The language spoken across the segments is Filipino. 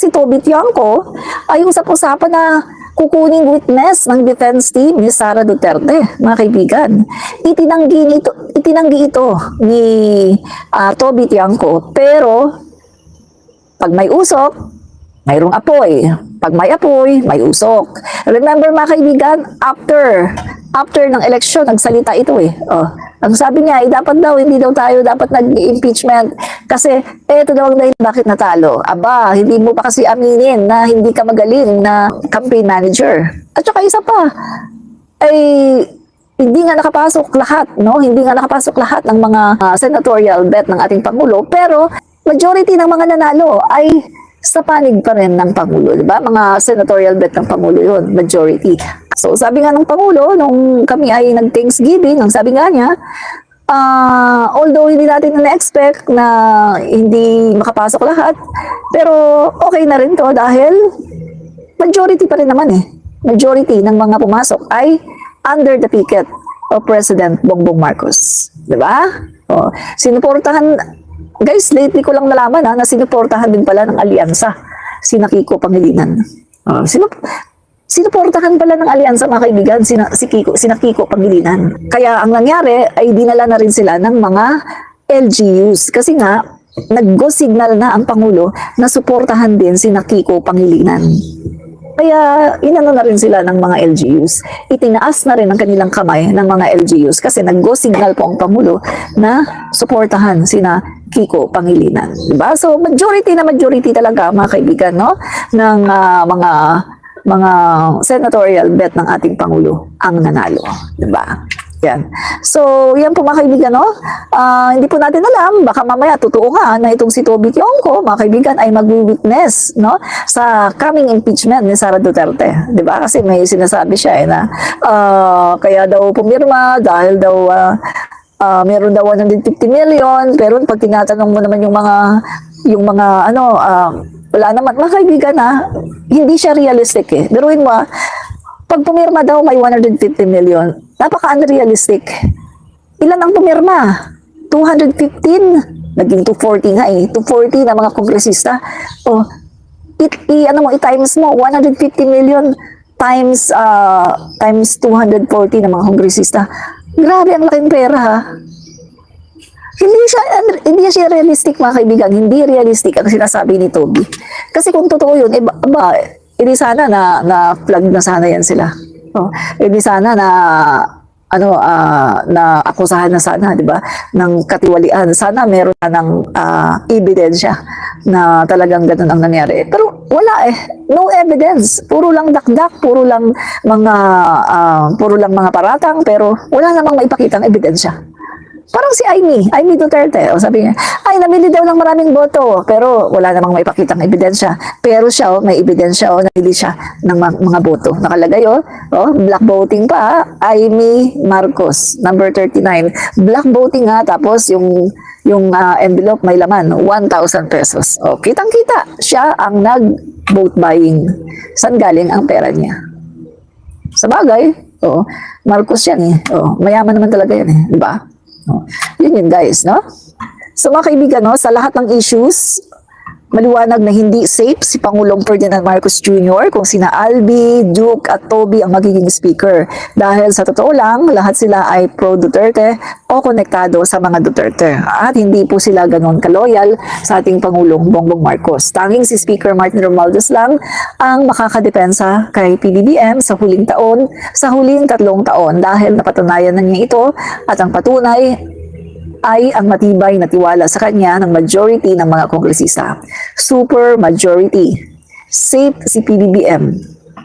si Toby Tiangco ay usap-usapan na kukuning witness ng defense team ni Sara Duterte, mga kaibigan. Itinanggi ito ni Toby Tiangco, pero pag may usok, mayroong apoy. Pag may apoy, may usok. Remember mga kaibigan, after ng eleksyon, nagsalita ito eh. Ang sabi niya, dapat daw, hindi daw tayo dapat nag-impeachment kasi eto daw ang dahilan bakit natalo. Aba, hindi mo pa kasi aminin na hindi ka magaling na campaign manager. At saka isa pa, ay hindi nga nakapasok lahat, no? Hindi nga nakapasok lahat ng mga senatorial bet ng ating Pangulo, pero majority ng mga nanalo ay sa panig pa rin ng Pangulo, di ba? Mga senatorial bet ng Pangulo yun, majority. So, sabi nga ng Pangulo, nung kami ay nag-Thanksgiving, ang sabi nga niya, although hindi natin na-expect na hindi makapasok lahat, pero okay na rin to dahil majority pa rin naman eh. Majority ng mga pumasok ay under the ticket of President Bongbong Marcos. Di ba? Sinuportahan. Guys, lately ko lang nalaman na sinuportahan din pala ng alyansa si Kiko Pangilinan. Sinuportahan pala ng alyansa mga kaibigan si Kiko Pangilinan. Kaya ang nangyari ay dinala na rin sila ng mga LGUs. Kasi nga, nag-go signal na ang Pangulo na suportahan din si Kiko Pangilinan. Kaya inano na rin sila ng mga LGUs. Itinaas na rin ang kanilang kamay ng mga LGUs kasi nag-go signal po ang Pangulo na suportahan sina Kiko Pangilinan. Diba? So majority talaga mga kaibigan, no? Ng mga senatorial bet ng ating Pangulo ang nanalo. Diba? Yan. So, yan po mga kaibigan, no? Hindi po natin alam, baka mamaya totoo nga na itong si Toby Tiangco, mga kaibigan, ay mag-witness, no? Sa coming impeachment ni Sara Duterte. Di ba? Kasi may sinasabi siya, na kaya daw pumirma dahil daw meron daw 150 million, pero pag tinatanong mo naman yung mga wala naman, mga kaibigan, hindi siya realistic eh. Biruin mo, pag pumirma daw may 150 million, napaka-unrealistic. Ilan ang pumirma? 215? Naging 240 nga eh. 240 na mga kongresista. I-times mo, 150 million times 240 na mga kongresista. Grabe ang laking pera ha. Hindi siya realistic mga kaibigan. Hindi realistic ang sinasabi ni Toby. Kasi kung totoo yun, hindi sana na flag na sana yan sila. Hindi sana na akusahan na sana, di ba? Ng katiwalian. Sana meron na ng ebidensya na talagang ganun ang nangyari. Pero wala eh. No evidence. Puro lang dakdak, puro lang mga paratang, pero wala namang maipakitang ebidensya. Parang si Amy Duterte, sabi niya, namili daw ng maraming boto, pero wala namang maipakitang ebidensya. Pero siya, may ebidensya, namili siya ng mga boto. Nakalagay, black voting pa, Amy Marcos, number 39. Black voting nga, tapos yung envelope may laman, 1,000 pesos. Kitang-kita, siya ang nag-vote buying. Saan galing ang pera niya? Sa bagay, Marcos yan eh. Mayaman naman talaga yan eh, di ba? Yun guys, no? So mga kaibigan, no, sa lahat ng issues, maliwanag na hindi safe si Pangulong Ferdinand Marcos Jr. kung sina Albi, Duke at Toby ang magiging speaker. Dahil sa totoo lang, lahat sila ay pro-Duterte o konektado sa mga Duterte. At hindi po sila ganon kaloyal sa ating Pangulong Bongbong Marcos. Tanging si Speaker Martin Romualdez lang ang makakadepensa kay PBBM sa huling 3 taon dahil napatunayan na niya ito at ang patunay ay ang matibay na tiwala sa kanya ng majority ng mga kongresista. Super majority. Safe si PBBM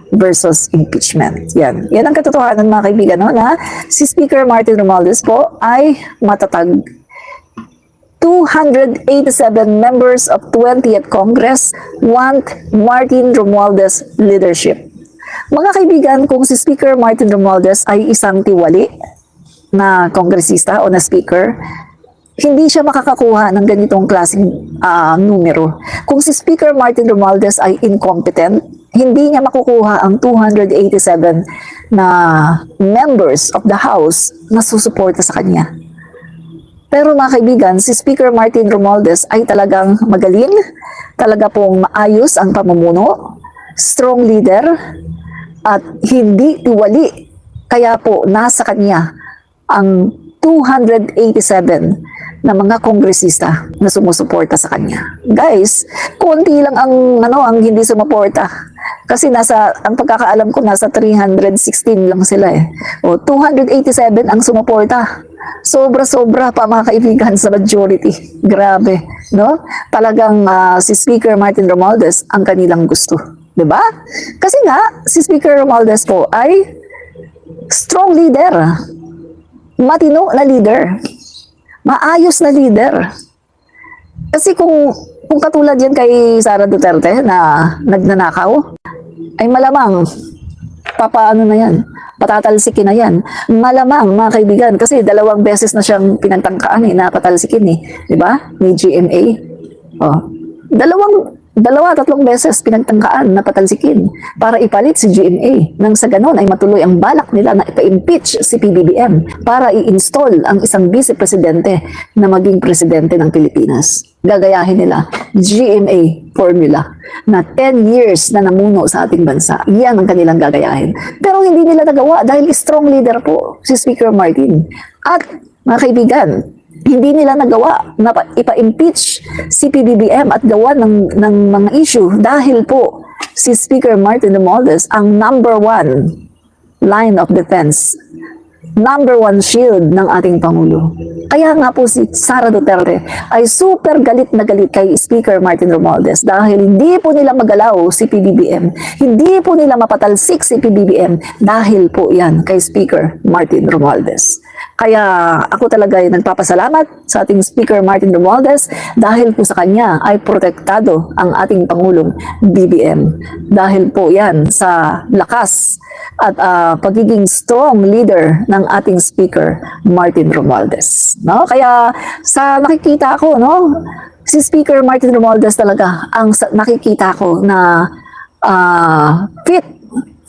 versus impeachment. Yan ang katotohanan mga kaibigan, no, na si Speaker Martin Romualdez po ay matatag. 287 members of 20th Congress want Martin Romualdez leadership. Mga kaibigan, kung si Speaker Martin Romualdez ay isang tiwali na kongresista o na speaker, hindi siya makakakuha ng ganitong klaseng numero. Kung si Speaker Martin Romualdez ay incompetent, hindi niya makukuha ang 287 na members of the House na susuporta sa kanya. Pero mga kaibigan, si Speaker Martin Romualdez ay talagang magaling, talaga pong maayos ang pamumuno, strong leader, at hindi tiwali. Kaya po, nasa kanya ang 287 na mga kongresista na sumusuporta sa kanya. Guys, konti lang ang hindi sumuporta. Kasi ang pagkakaalam ko, nasa 316 lang sila eh. O, 287 ang sumuporta. Sobra-sobra pa mga kaibigan sa majority. Grabe, no? Talagang si Speaker Martin Romualdez ang kanilang gusto. 'Di ba? Kasi nga, si Speaker Romualdez po ay strong leader. Matino na leader. Maayos na leader. Kasi kung katulad yan kay Sara Duterte na nagnanakaw, ay malamang papaano na yan, patatalsikin na yan. Malamang mga kaibigan, kasi 2 beses na siyang pinagtangkaan na patalsikin di ba? Ni GMA. Oh. 2-3 beses pinagtangkaan na patalsikin para ipalit si GMA. Nang sa ganon ay matuloy ang balak nila na ipa-impeach si PBBM para i-install ang isang vice-presidente na maging presidente ng Pilipinas. Gagayahin nila GMA formula na 10 years na namuno sa ating bansa. Yan ang kanilang gagayahin. Pero hindi nila nagawa dahil strong leader po si Speaker Martin. At mga kaibigan, hindi nila nagawa na ipa-impeach si PBBM at gawa ng mga issue dahil po si Speaker Martin Romualdez ang #1 line of defense, #1 shield ng ating Pangulo. Kaya nga po si Sara Duterte ay super galit na galit kay Speaker Martin Romualdez dahil hindi po nila magalaw si PBBM, hindi po nila mapatalsik si PBBM dahil po yan kay Speaker Martin Romualdez. Kaya ako talaga ay nagpapasalamat sa ating Speaker Martin Romualdez dahil po sa kanya ay protektado ang ating Pangulong BBM. Dahil po yan sa lakas at pagiging strong leader ng ating Speaker Martin Romualdez. No? Kaya sa nakikita ko, no, si Speaker Martin Romualdez talaga ang nakikita ko na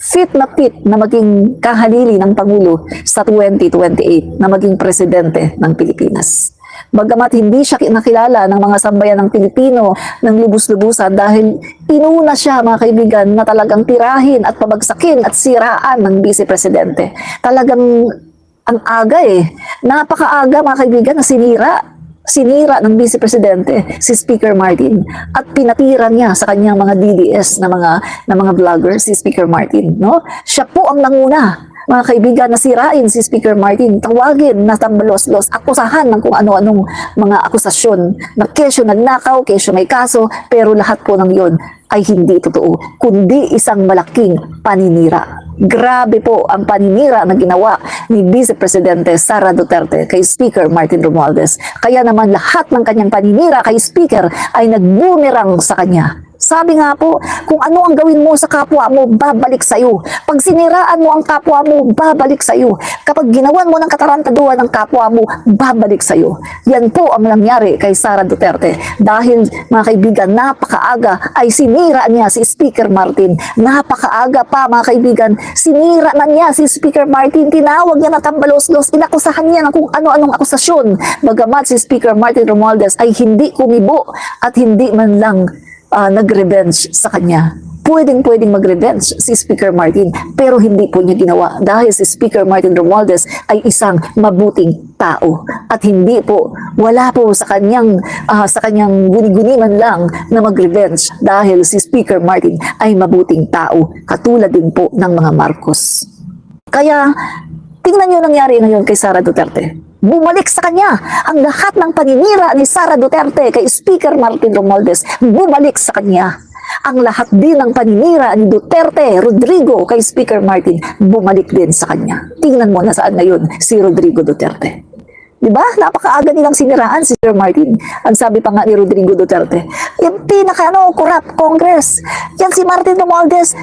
fit na maging kahalili ng Pangulo sa 2028 na maging presidente ng Pilipinas. Bagamat hindi siya nakilala ng mga sambayan ng Pilipino ng lubos-lubusan dahil inuna siya mga kaibigan na talagang tirahin at pabagsakin at siraan ng vice-presidente. Talagang ang aga napakaaga mga kaibigan na sinira ng Vice Presidente si Speaker Martin at pinatira niya sa kanyang mga DDS na mga vloggers si Speaker Martin, no? Siya po ang nanguna, mga kaibigan, na sirain si Speaker Martin, tawagin na tambalos-los, akusahan ng kung ano-anong mga akusasyon na kesyo nagnakaw, kesyo may kaso, pero lahat po ng yon ay hindi totoo, kundi isang malaking paninira. Grabe po ang paninira na ginawa ni Vice Presidente Sara Duterte kay Speaker Martin Romualdez. Kaya naman lahat ng kanyang paninira kay Speaker ay nag-boomerang sa kanya. Sabi nga po, kung ano ang gawin mo sa kapwa mo, babalik sa'yo. Pag siniraan mo ang kapwa mo, babalik sa'yo. Kapag ginawan mo ng katarantaduhan ng kapwa mo, babalik sa'yo. Yan po ang nangyari kay Sara Duterte. Dahil, mga kaibigan, napakaaga ay sinira niya si Speaker Martin. Napakaaga pa, mga kaibigan, sinira na niya si Speaker Martin. Tinawag niya na tambalos-los, inakusahan niya ng kung ano-anong akusasyon. Bagamat si Speaker Martin Romualdez ay hindi kumibo at hindi man lang nag-revenge sa kanya. Pwedeng mag-revenge si Speaker Martin, pero hindi po niya ginawa dahil si Speaker Martin Romualdez ay isang mabuting tao at hindi po, wala po sa kanyang guni-guni man lang na mag-revenge dahil si Speaker Martin ay mabuting tao, katulad din po ng mga Marcos. Kaya tingnan niyo nangyari ngayon kay Sara Duterte. Bumalik sa kanya ang lahat ng paninira ni Sara Duterte kay Speaker Martin Romualdez. Bumalik sa kanya ang lahat din ng paninira ni Duterte, Rodrigo kay Speaker Martin. Bumalik din sa kanya. Tingnan mo na saan ngayon si Rodrigo Duterte. Diba? Napakaaga nilang siniraan si Sir Martin. Ang sabi pa nga ni Rodrigo Duterte, yung corrupt Congress. Yan si Martin Romualdez,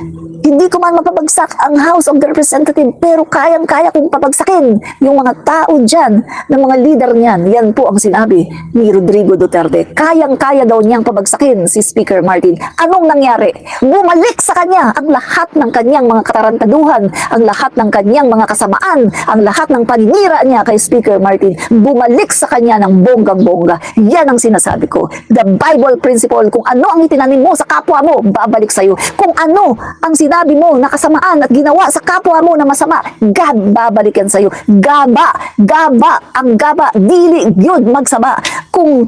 hindi ko man mapabagsak ang House of the Representatives, pero kayang-kaya kong pabagsakin yung mga tao dyan, ng mga leader niyan. Yan po ang sinabi ni Rodrigo Duterte. Kayang-kaya daw niyang pabagsakin si Speaker Martin. Anong nangyari? Bumalik sa kanya ang lahat ng kanyang mga katarantaduhan, ang lahat ng kanyang mga kasamaan, ang lahat ng paninira niya kay Speaker Martin. bumalik sa kanya ng bonggang-bongga. Yan ang sinasabi ko. The Bible principle, kung ano ang itinanim mo sa kapwa mo, babalik sa'yo. Kung ano ang sinabi mo na kasamaan at ginawa sa kapwa mo na masama, God, babalik yan sa'yo. Ang gaba, dili gyud magsaba. Kung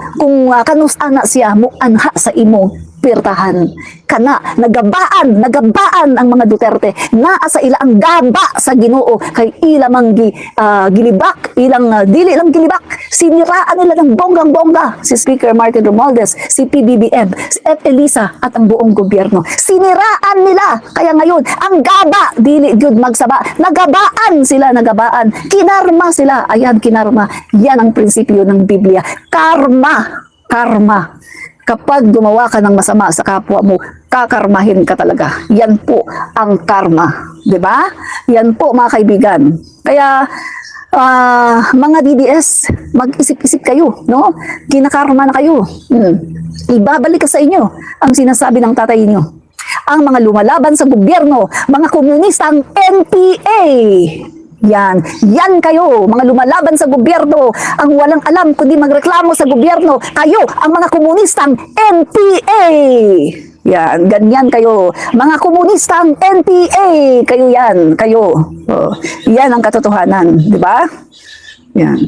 kanus-ana siya mo anha sa imo pirtahan kana nagabaan ang mga Duterte naa sa ila ang gaba sa Ginoo kay ila manggi gilibak ilang dili lang gilibak siniraan nila ng bonggang-bongga si Speaker Martin Romualdez, si PBBM, si F. Elisa at ang buong gobyerno. Siniraan nila kaya ngayon ang gaba dili gyud magsaba, nagabaan kinarma sila. Ayan, kinarma. Yan ang prinsipyo ng Biblia. Karma. Kapag gumawa ka ng masama sa kapwa mo, kakarmahin ka talaga. Yan po ang karma. 'Di ba? Yan po, mga kaibigan. Kaya, mga DDS, mag-isip-isip kayo, no? Kinakarma na kayo. Ibabalik ka sa inyo ang sinasabi ng tatay niyo. Ang mga lumalaban sa gobyerno, mga komunistang NPA. Yan kayo, mga lumalaban sa gobyerno, ang walang alam kundi magreklamo sa gobyerno, kayo, ang mga komunistang NPA. Yan, ganyan kayo. Mga komunistang NPA, kayo yan, kayo. Yan ang katotohanan, di ba? Yan.